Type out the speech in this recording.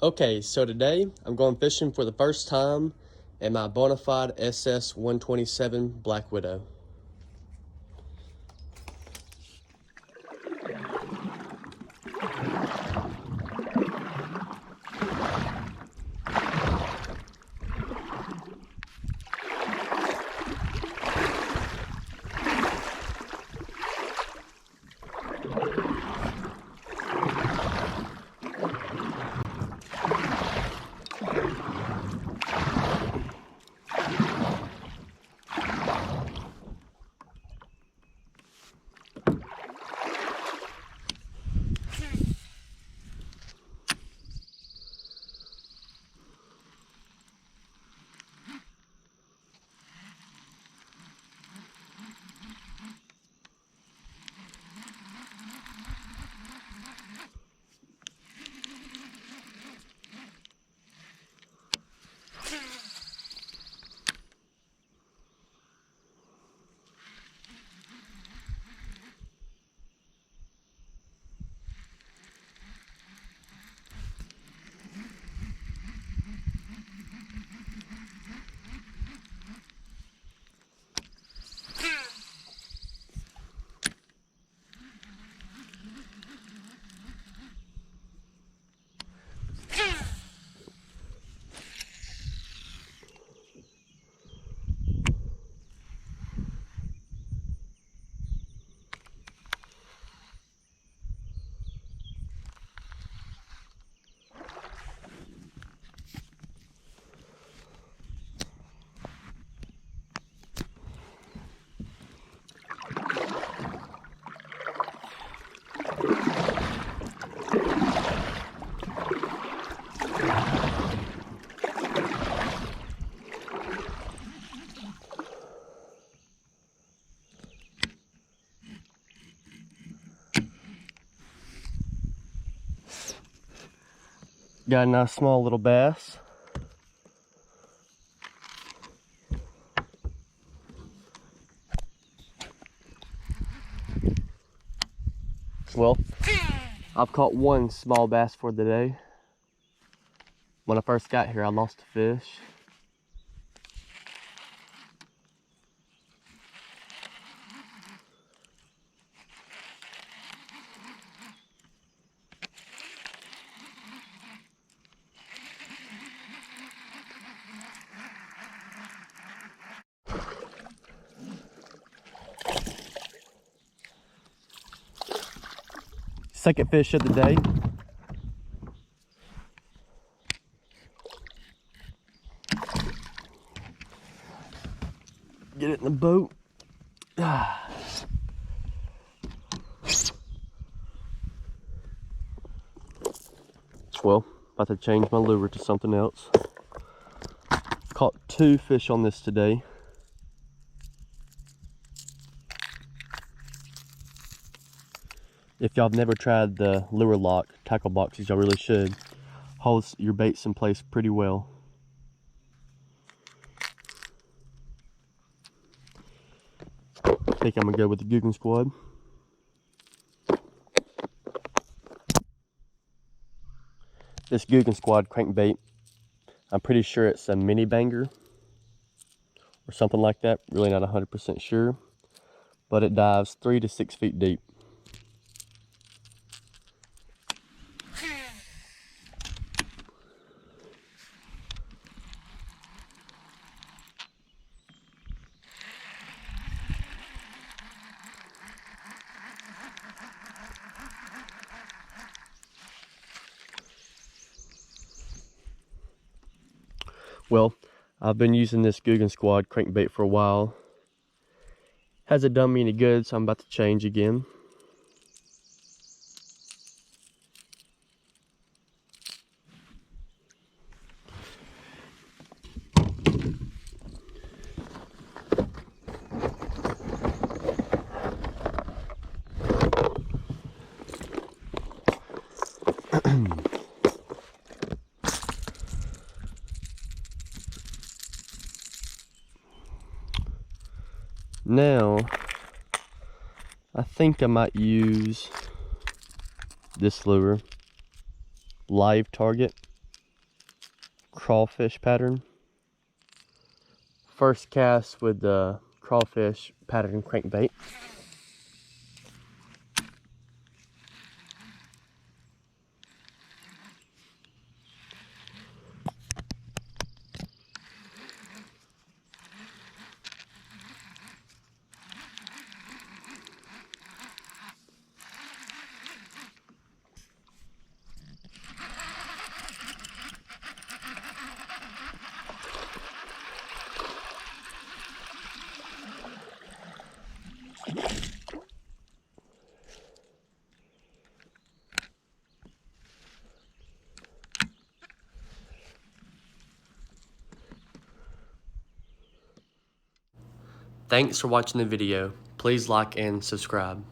Okay, so today I'm going fishing for the first time in my Bonafide SS127 Black Widow. Got a nice small little bass. Well, I've caught one small bass for the day. When I first got here, I lost a fish. Second fish of the day. Get it in the boat. Well, about to change my lure to something else. Caught two fish on this today. If y'all have never tried the lure lock tackle boxes, y'all really should. Holds your baits in place pretty well. I think I'm gonna go with the GOOGAN squad. This GOOGAN squad crankbait, I'm pretty sure it's a mini banger or something like that. Really not 100% sure, but it dives 3 to 6 feet deep. Well, I've been using this GOOGAN squad crankbait for a while. Hasn't done me any good, so I'm about to change again. Now, I think I might use this lure, live target. crawfish pattern. First cast with the crawfish pattern crankbait. Thanks for watching the video. Please like and subscribe.